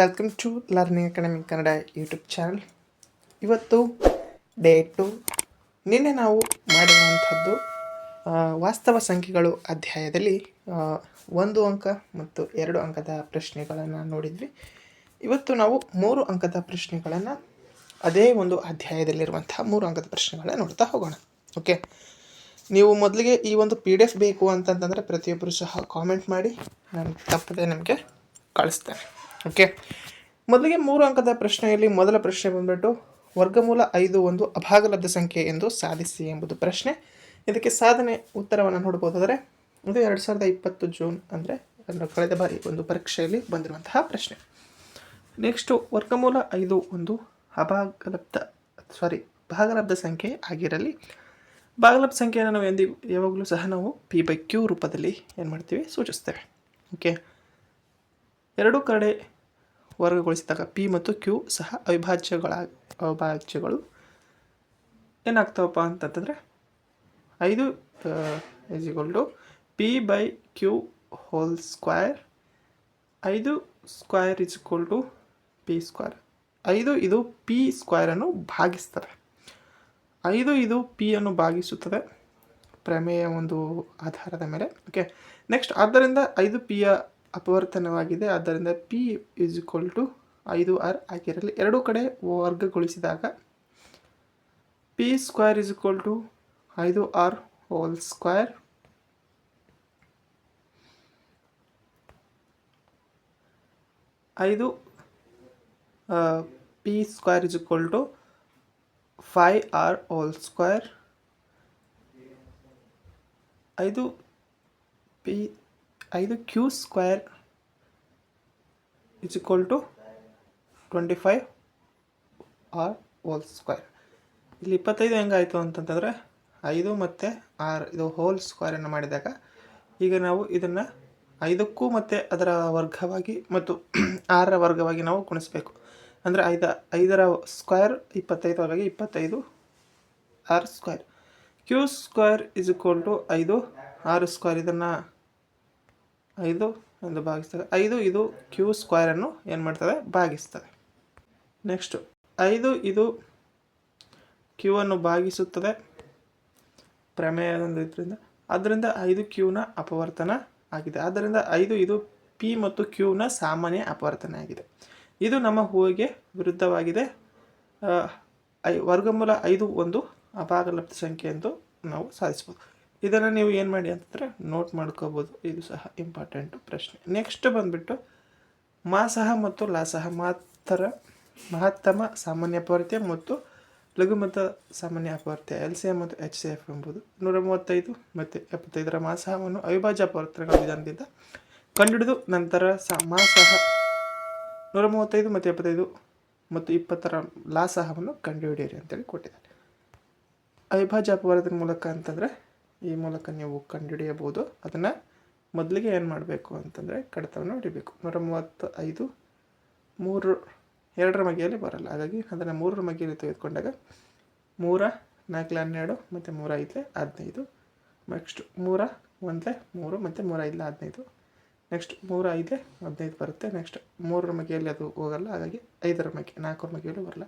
Welcome to learning academy Kannada YouTube channel. ಇವತ್ತು day 2. ನಿನ್ನೆ ನಾವು ಮಾಡಿರುವಂಥದ್ದು ವಾಸ್ತವ ಸಂಖ್ಯೆಗಳು ಅಧ್ಯಾಯದಲ್ಲಿ 1 ಅಂಕ ಮತ್ತು 2 ಅಂಕದ ಪ್ರಶ್ನೆಗಳನ್ನು ನೋಡಿದ್ವಿ. ಇವತ್ತು ನಾವು 3 ಅಂಕದ ಪ್ರಶ್ನೆಗಳನ್ನು ಅದೇ ಒಂದು ಅಧ್ಯಾಯದಲ್ಲಿರುವಂಥ 3 ಅಂಕದ ಪ್ರಶ್ನೆಗಳನ್ನ ನೋಡ್ತಾ ಹೋಗೋಣ. ಓಕೆ, ನೀವು ಮೊದಲಿಗೆ ಈ ಒಂದು PDF ಬೇಕು ಅಂತಂತಂದರೆ ಪ್ರತಿಯೊಬ್ಬರು ಸಹ ಕಾಮೆಂಟ್ ಮಾಡಿ, ನಾನು ತಪ್ಪದೆ ನಿಮಗೆ ಕಳಿಸ್ತೇನೆ. ಓಕೆ, ಮೊದಲಿಗೆ 3 ಅಂಕದ ಪ್ರಶ್ನೆಯಲ್ಲಿ ಮೊದಲ ಪ್ರಶ್ನೆ ಬಂದ್ಬಿಟ್ಟು ವರ್ಗಮೂಲ 5 ಒಂದು ಅಭಾಗಲಬ್ಧ ಸಂಖ್ಯೆ ಎಂದು ಸಾಧಿಸಿ ಎಂಬುದು ಪ್ರಶ್ನೆ. ಇದಕ್ಕೆ ಸಾಧನೆ ಉತ್ತರವನ್ನು ನೋಡ್ಬೋದಾದರೆ ಇದು 2020 ಜೂನ್ ಅಂದರೆ ಕಳೆದ ಬಾರಿ ಒಂದು ಪರೀಕ್ಷೆಯಲ್ಲಿ ಬಂದಿರುವಂತಹ ಪ್ರಶ್ನೆ. ನೆಕ್ಸ್ಟು ವರ್ಗಮೂಲ 5 ಒಂದು ಭಾಗಲಬ್ಧ ಸಂಖ್ಯೆ ಆಗಿರಲಿ. ಭಾಗಲಬ್ಧ ಸಂಖ್ಯೆಯನ್ನು ನಾವು ಯಾವಾಗಲೂ ಸಹ ನಾವು P/Q ರೂಪದಲ್ಲಿ ಏನು ಮಾಡ್ತೀವಿ, ಸೂಚಿಸ್ತೇವೆ. ಓಕೆ, ಎರಡೂ ಕಡೆ ವರ್ಗಗೊಳಿಸಿದಾಗ P ಮತ್ತು Q ಸಹ ಅವಿಭಾಜ್ಯಗಳು ಏನಾಗ್ತಾವಪ್ಪ ಅಂತಂತಂದರೆ 5 P/Q whole square, 5 square P square. 5 ಇದು P ಸ್ಕ್ವೇರನ್ನು ಭಾಗಿಸ್ತದೆ, 5 ಇದು P ಅನ್ನು ಭಾಗಿಸುತ್ತದೆ ಪ್ರಮೇಯ ಒಂದು ಆಧಾರದ ಮೇಲೆ. ಓಕೆ, ನೆಕ್ಸ್ಟ್ ಆದ್ದರಿಂದ 5 Pಯ ಅಪವರ್ತನವಾಗಿದೆ, ಆದ್ದರಿಂದ P = 5R ಆಗಿರಲಿ. ಎರಡೂ ಕಡೆ ವರ್ಗಗೊಳಿಸಿದಾಗ P square = 5R whole square, 5 P square = 5R whole square, 5 Q square = 25R whole square. ಇಲ್ಲಿ 25 ಹೆಂಗಾಯಿತು ಅಂತಂತಂದರೆ 5 ಮತ್ತು 6 ಇದು ಹೋಲ್ ಸ್ಕ್ವೇರನ್ನು ಮಾಡಿದಾಗ ಈಗ ನಾವು ಇದನ್ನು 5ಕ್ಕೂ ಮತ್ತು ಅದರ ವರ್ಗವಾಗಿ ಮತ್ತು 6ರ ವರ್ಗವಾಗಿ ನಾವು ಗುಣಿಸಬೇಕು. ಅಂದರೆ 5ರ ಸ್ಕ್ವೇರ್ 25 ಹಾಗಾಗಿ 25R square. Q square = 5 R square, ಇದನ್ನು 5 ಎಂದು ಭಾಗಿಸ್ತದೆ. 5 ಇದು Q ಸ್ಕ್ವೇರನ್ನು ಏನು ಮಾಡ್ತದೆ, ಭಾಗಿಸ್ತದೆ. ನೆಕ್ಸ್ಟು 5 ಇದು Q ಅನ್ನು ಭಾಗಿಸುತ್ತದೆ ಪ್ರಮೇಯದೊಂದು ಇದರಿಂದ, ಆದ್ದರಿಂದ 5 Qನ ಅಪವರ್ತನ ಆಗಿದೆ. ಆದ್ದರಿಂದ 5 ಇದು P ಮತ್ತು Qನ ಸಾಮಾನ್ಯ ಅಪವರ್ತನ ಆಗಿದೆ. ಇದು ನಮ್ಮ ಊಹೆಗೆ ವಿರುದ್ಧವಾಗಿದೆ. ವರ್ಗಮೂಲ 5 ಒಂದು ಅಭಾಗಲಬ್ಧ ಸಂಖ್ಯೆ ಎಂದು ನಾವು ಸಾಧಿಸ್ಬೋದು. ಇದನ್ನು ನೀವು ಏನು ಮಾಡಿ ಅಂತಂದರೆ ನೋಟ್ ಮಾಡ್ಕೋಬೋದು, ಇದು ಸಹ ಇಂಪಾರ್ಟೆಂಟು ಪ್ರಶ್ನೆ. ನೆಕ್ಸ್ಟ್ ಬಂದುಬಿಟ್ಟು ಮಾಸಹ ಮತ್ತು ಲಾಸಹ ಮಹತ್ತಮ ಸಾಮಾನ್ಯ ಅಪವರ್ತ್ಯ ಮತ್ತು ಲಘುಮತ ಸಾಮಾನ್ಯ ಅಪವರ್ತ್ಯ LCM ಮತ್ತು HCF ಎಂಬುದು 135 ಮತ್ತು 75ರ ಮಾಸಹವನ್ನು ಅವಿಭಾಜ್ಯ ಅಪವರ್ತನಗಳ ವಿಧಾನದಿಂದ ಕಂಡುಹಿಡಿದು ನಂತರ ಮಾಸಹ 135 ಮತ್ತು 75 ಮತ್ತು 20ರ ಲಾಸಹವನ್ನು ಕಂಡುಹಿಡಿಯಿರಿ ಅಂತೇಳಿ ಕೊಟ್ಟಿದ್ದಾರೆ. ಅವಿಭಾಜ್ಯ ಅಪವರ್ತನ ಮೂಲಕ ಅಂತಂದರೆ ಈ ಮೂಲಕ ನೀವು ಕಂಡುಹಿಡಿಯಬಹುದು. ಅದನ್ನು ಮೊದಲಿಗೆ ಏನು ಮಾಡಬೇಕು ಅಂತಂದರೆ ಕಡಿತವನ್ನು ಹಿಡಿಬೇಕು. 135 2ರ ಮಗ್ಗಿಯಲ್ಲಿ ಬರಲ್ಲ, ಹಾಗಾಗಿ ಅದನ್ನು 3ರ ಮಗ್ಗಿಯಲ್ಲಿ ತೆಗೆದುಕೊಂಡಾಗ 3 4 12 ಮತ್ತು 3 5 15. ನೆಕ್ಸ್ಟ್ 3 1 3 ಮತ್ತು 3 5 15. ನೆಕ್ಸ್ಟ್ 3 5 15 ಬರುತ್ತೆ. ನೆಕ್ಸ್ಟ್ 3ರ ಮಗ್ಗಿಯಲ್ಲಿ ಅದು ಹೋಗಲ್ಲ, ಹಾಗಾಗಿ 5ರ ಮಗ್ಗಿ 4ರ ಮಗ್ಗಿಯಲ್ಲಿ ಬರಲ್ಲ,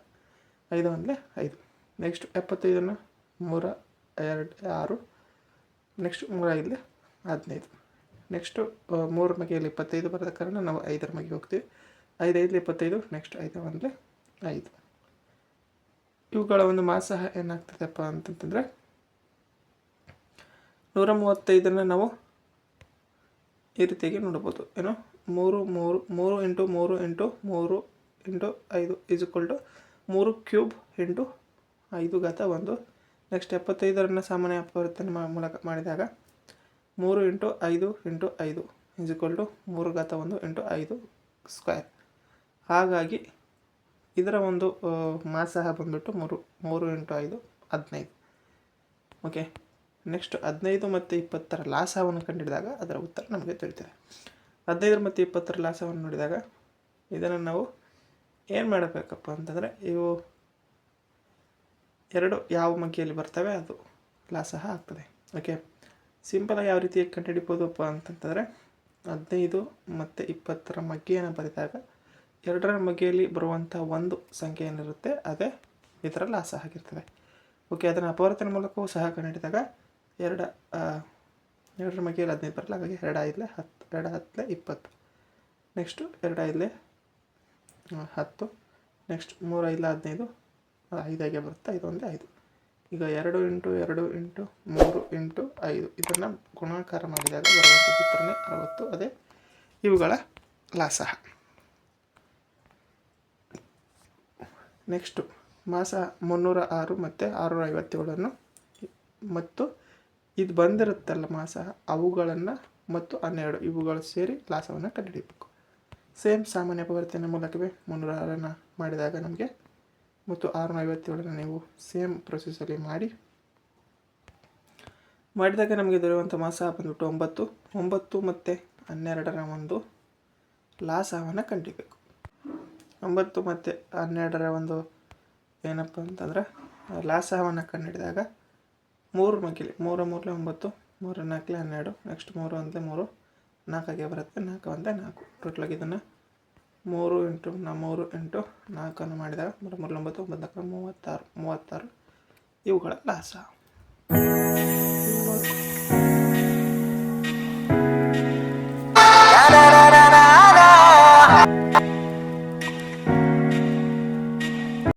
5 1 5. ನೆಕ್ಸ್ಟ್ 75ನ್ನು 3 2 6. ನೆಕ್ಸ್ಟ್ 3 5 15. ನೆಕ್ಸ್ಟು 3ರ ಮಗ್ಗಿಯಲ್ಲಿ 25 ಬರೋದ ಕಾರಣ ನಾವು 5ರ ಮಗ್ಗಿ ಹೋಗ್ತೀವಿ. 5 5 25. ನೆಕ್ಸ್ಟ್ 5 1 5. ಇವುಗಳ ಒಂದು ಮಾಸಹ ಏನಾಗ್ತದೆಪ್ಪ ಅಂತಂತಂದರೆ 135ನ್ನು ನಾವು ಈ ರೀತಿಯಾಗಿ ನೋಡ್ಬೋದು. ಏನು 3 3 3 × 3 × 3 × 5 = 3 ಕ್ಯೂಬ್ × 5^1. ನೆಕ್ಸ್ಟ್ 75ರನ್ನು ಸಾಮಾನ್ಯ ಅಪವರ್ತನ ಮೂಲಕ ಮಾಡಿದಾಗ 3 × 5 × 5 = 3^1 × 5 ಸ್ಕ್ವೇರ್. ಹಾಗಾಗಿ ಇದರ ಒಂದು ಮಾಸಹ ಬಂದುಬಿಟ್ಟು 3 × 5 15. ಓಕೆ, ನೆಕ್ಸ್ಟ್ 15 ಮತ್ತು 20ರ ಲಾಸವನ್ನು ಕಂಡುಹಿಡಿದಾಗ ಅದರ ಉತ್ತರ ನಮಗೆ ತಿಳಿತದೆ. 15 ಮತ್ತು 20ರ ಲಾಸವನ್ನು ನೋಡಿದಾಗ ಇದನ್ನು ನಾವು ಏನು ಮಾಡಬೇಕಪ್ಪ ಅಂತಂದರೆ ಇವು ಎರಡು ಯಾವ ಮಗ್ಗಿಯಲ್ಲಿ ಬರ್ತವೆ ಅದು ಲಾಸಹ ಆಗ್ತದೆ. ಓಕೆ, ಸಿಂಪಲಾಗಿ ಯಾವ ರೀತಿ ಕಂಡುಹಿಡಿಬೋದಪ್ಪ ಅಂತಂತಂದರೆ 15 ಮತ್ತು 20ರ ಮಗ್ಗಿಯನ್ನು ಬರೆದಾಗ ಎರಡರ ಬಗೆಯಲ್ಲಿ ಬರುವಂಥ ಒಂದು ಸಂಖ್ಯೆ ಏನಿರುತ್ತೆ ಅದೇ ಇದರ ಲಾಸ ಆಗಿರ್ತದೆ. ಓಕೆ, ಅದನ್ನು ಅಪವರ್ತನ ಮೂಲಕವೂ ಸಹ ಕಂಡುಹಿಡಿದಾಗ ಎರಡರ ಬಗೆಯಲ್ಲಿ 15 ಬರಲ್ಲ. ಹಾಗಾಗಿ 2 5 10, 2 10 20. ನೆಕ್ಸ್ಟು 2 5 10. ನೆಕ್ಸ್ಟ್ 3 5 15, 5 ಬರುತ್ತೆ. 5 1 5. ಈಗ 2 × 2 × 3 × 5 ಇದನ್ನು ಗುಣಾಕಾರ ಮಾಡಿದಾಗ ಬರುವಂಥ ಚಿತ್ರನೇ 60. ಅದೇ ಇವುಗಳ ಲಾಸಹ. ನೆಕ್ಸ್ಟು ಮಾಸ 306 ಮತ್ತು 657 ಮತ್ತು ಇದು ಬಂದಿರುತ್ತಲ್ಲ ಮಾಸ, ಅವುಗಳನ್ನು ಮತ್ತು 12 ಇವುಗಳು ಸೇರಿ ಲಾಸವನ್ನು ಕಂಡುಹಿಡಿಯಬೇಕು. ಸೇಮ್ ಸಾಮಾನ್ಯ ಅಪವರ್ತನ ಮೂಲಕವೇ 306 ಮಾಡಿದಾಗ ನಮಗೆ ಮತ್ತು 657 ನೀವು ಸೇಮ್ ಪ್ರೊಸೆಸಲ್ಲಿ ಮಾಡಿದಾಗ ನಮಗೆ ದೊರೆಯುವಂಥ ಮಾಸ ಬಂದ್ಬಿಟ್ಟು 9. 9 ಮತ್ತು 12ರ ಒಂದು ಲಾಸವನ್ನು ಕಂಡುಹಿಡಿಯಬೇಕು. 9 ಮತ್ತು 12ರ ಒಂದು ಏನಪ್ಪ ಅಂತಂದರೆ ಲಾಸವನ್ನು ಕಂಡುಹಿಡಿದಾಗ 3 ಮಗಿಲಿ 3 3 9, 3 4 12, ನೆಕ್ಸ್ಟ್ 3 1 3, 4 ಬರುತ್ತೆ. 4 1 4. ಟೋಟಲಾಗಿ ಇದನ್ನು 3 × 3 × 4 ಮಾಡಿದಾಗ 3 3 9 9 4 36 ಇವುಗಳ ಲಾಸ.